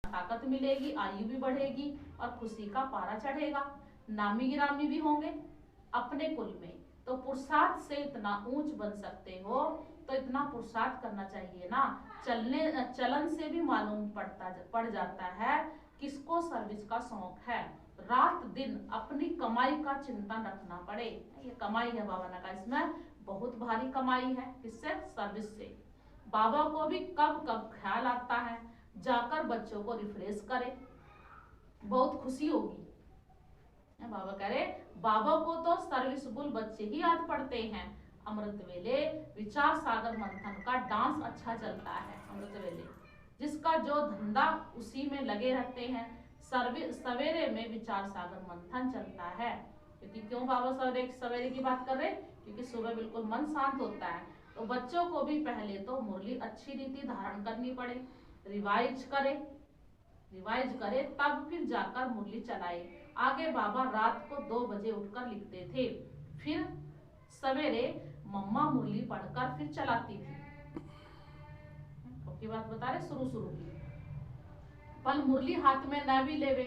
ताकत मिलेगी, आयु भी बढ़ेगी और खुशी का पारा चढ़ेगा, नामी गिरामी भी होंगे अपने कुल में। तो पुरुषार्थ से इतना ऊंच बन सकते हो तो इतना पुरुषार्थ करना चाहिए ना। चलन से भी मालूम पड़ जाता है किसको सर्विस का शौक है। रात दिन अपनी कमाई का चिंतन रखना पड़े, ये कमाई है बाबा ने कहा, इसमें बहुत भारी कमाई है। किससे? सर्विस से। बाबा को भी कब कब ख्याल आता है जाकर बच्चों को रिफ्रेश करे, बहुत खुशी होगी। बाबा कह रहे बाबा को तो सर्विसबुल बच्चे ही याद पड़ते हैं। अमृत वेले विचार सागर मंथन का डांस अच्छा चलता है। अमृत वेले जिसका जो धंधा उसी में लगे रहते हैं। सवेरे में विचार सागर मंथन चलता है। क्योंकि क्यों बाबा सवेरे की बात कर रहे? क्योंकि सुबह बिल्कुल मन शांत होता है। तो बच्चों को भी पहले तो मुरली अच्छी रीति धारण करनी पड़े, रिवाइज करे तब फिर जाकर मुरली चलाए। आगे बाबा रात को 2 बजे उठकर लिखते थे, फिर सवेरे मम्मा मुरली पढ़कर फिर चलाती थी। की बात बता रहे शुरू की। पल मुरली हाथ में न भी लेवे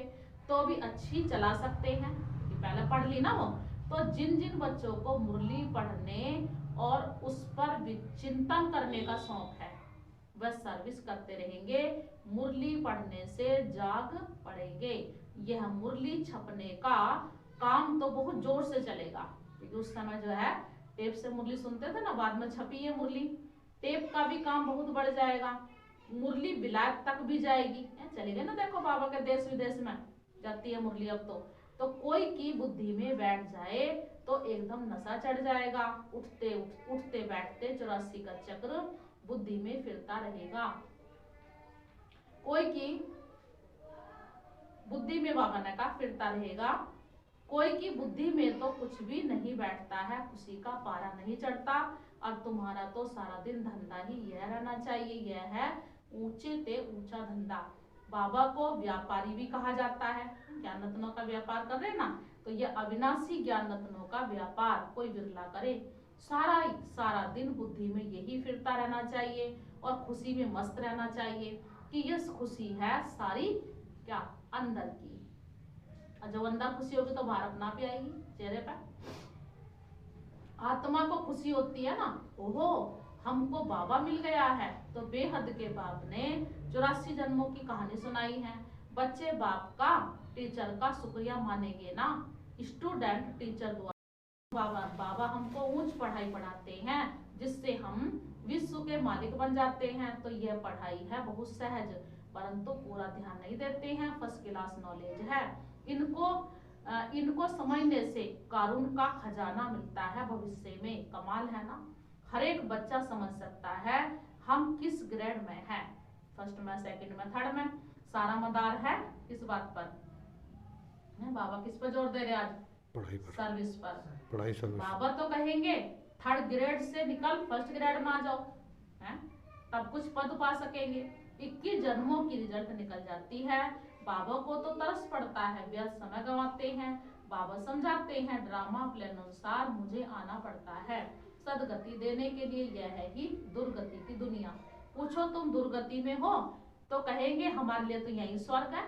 तो भी अच्छी चला सकते हैं, कि पहले पढ़ ली ना वो। तो जिन जिन बच्चों को मुरली पढ़ने और उस पर चिंतन करने का शौक है वह सर्विस करते रहेंगे, मुरली पढ़ने से जाग पड़ेंगे। यह मुरली छपने का काम तो बहुत जोर से चलेगा, क्योंकि उस समय जो है टेप से मुरली सुनते थे ना, बाद में छपी है मुरली, टेप का भी काम बहुत बढ़ जाएगा। मुरली विलायत तक भी जाएगी, चलेगा ना। देखो बाबा के देश विदेश में जाती है मुरली अब तो कोई की बुद्धि में बैठ जाए तो एकदम नशा चढ़ जाएगा। उठते बैठते 84 का चक्र बुद्धि में फिरता रहेगा। कोई की बुद्धि में बाबा ने कहा फिरता रहेगा। कोई की बुद्धि में तो कुछ भी नहीं बैठता है, खुशी का पारा नहीं चढ़ता। और तुम्हारा तो सारा दिन धंधा ही यह रहना चाहिए, यह है ऊंचे ते ऊंचा धंधा। बाबा को व्यापारी भी कहा जाता है। ज्ञान रत्नों का व्यापार कर रहे ना, तो यह अविनाशी ज्ञान रत्नों का व्यापार कोई बिरला करे। सारा दिन बुद्धि में यही फिरता रहना चाहिए और खुशी में मस्त रहना चाहिए कि यह खुशी है सारी क्या अंदर की। और जब अंदर खुशी होगी तो बाहर अपना भी आएगी चेहरे पर। आत्मा को खुशी होती है ना, ओहो हमको बाबा मिल गया है। तो बेहद के बाप ने 84 जन्मों की कहानी सुनाई है। बच्चे बाप का टीचर का शुक्रिया मानेंगे ना। स्टूडेंट टीचर द्वारा बाबा हमको ऊंच पढ़ाई पढ़ाते हैं जिससे हम विश्व के मालिक बन जाते हैं। तो यह पढ़ाई है बहुत सहज, परंतु पूरा ध्यान नहीं देते हैं। फर्स्ट क्लास नॉलेज है। इनको समझने से कारून का खजाना मिलता है भविष्य में। कमाल है ना। हर एक बच्चा समझ सकता है हम किस ग्रेड में है, फर्स्ट में, सेकंड में, थर्ड में। सारा मदार है किस बात पर? बाबा किस पर जोर दे रहे आज? पढ़ाई पर, सर्विस पर। पढ़ाई सर्विस। बाबा तो कहेंगे थर्ड ग्रेड से निकल फर्स्ट ग्रेड में आ जाओ, है तब कुछ पद पा सकेंगे। 21 जन्मों की रिजल्ट निकल जाती है। बाबा को तो तरस पड़ता है, व्यर्थ समय गंवाते हैं। बाबा समझाते हैं ड्रामा प्लान अनुसार मुझे आना पड़ता है। सदगति देने के लिए यह है ही दुर्गति की दुनिया। पूछो तुम दुर्गति में हो तो कहेंगे हमारे लिए तो यही स्वर्ग है।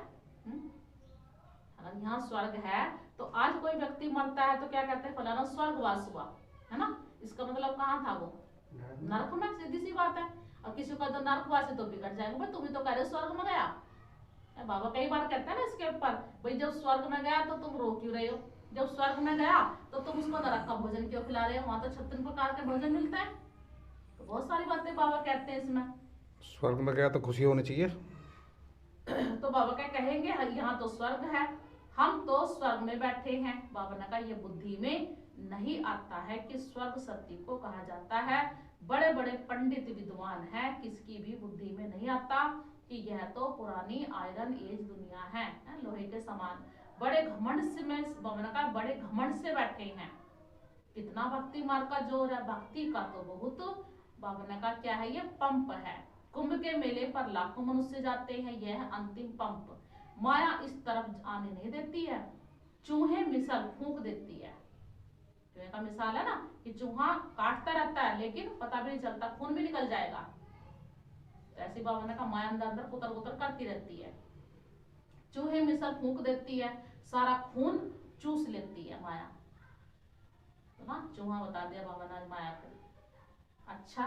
अगर यहाँ स्वर्ग है तो आज कोई व्यक्ति मरता है तो क्या कहते हैं फलाना स्वर्गवास हुआ, है ना। इसका मतलब कहाँ था वो? नरक में। सीधी सी बात है। और किसी का तो नरकवास है तो बिगड़ जाएंगे। भाई तुम ही तो कह रहे स्वर्ग में गया। बाबा कई बार कहते हैं ना इसके ऊपर, भाई जब स्वर्ग में गया तो तुम रो क्यों रहे हो? जब स्वर्ग में गया तो तुम उसको नरक का भोजन क्यों खिला रहे हो? वहां तो 36 प्रकार के भोजन मिलता है। तो बहुत सारी बातें बाबा कहते हैं इसमें। स्वर्ग में गया तो खुशी होनी चाहिए। तो बाबा क्या कहेंगे यहाँ तो स्वर्ग है, हम तो स्वर्ग में बैठे हैं। बाबा ने कहा ये बुद्धि में नहीं आता है कि स्वर्ग सत्य को कहा जाता है। बड़े बड़े पंडित विद्वान हैं, किसकी भी बुद्धि में नहीं आता कि यह तो पुरानी आयरन एज दुनिया है, लोहे के समान। बड़े घमंड से में बाबा ने कहा बड़े घमंड से बैठे हैं। कितना भक्ति मार्ग का जोर है, भक्ति का तो बहुत। बाबा ने कहा क्या है ये? पंप है। कुंभ के मेले पर लाखों मनुष्य जाते हैं, यह है अंतिम पंप। माया इस तरफ आने नहीं देती है। चूहे मिसल फूंक देती है। चूहे का मिसाल है ना कि चूहा काटता रहता है लेकिन पता भी नहीं चलता, खून भी निकल जाएगा। तो ऐसी बाबा ने कहा माया अंदर अंदर कुतर कुतर करती रहती है। चूहे में सर फूंक देती है, सारा खून चूस लेती है माया। तो ना चूहा बता दिया बाबा ने आज माया को। अच्छा,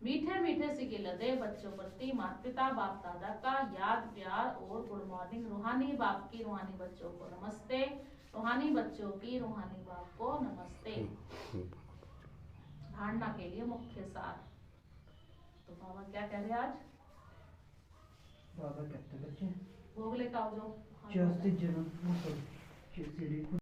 मीठे मीठे सिके लदे बच्चों प्रति माता पिता बाप दादा का याद प्यार और गुड मॉर्निंग। रूहानी बाप की रूहानी बच्चों को नमस्ते, रूहानी बच्चों की रूहानी बाप को नमस्ते। धारणा के लिए मुख्य सार। तो बाबा क्या कह रहे हैं आज? बाबा कहते बच्चे भोग लेकर आओ जो। जन्म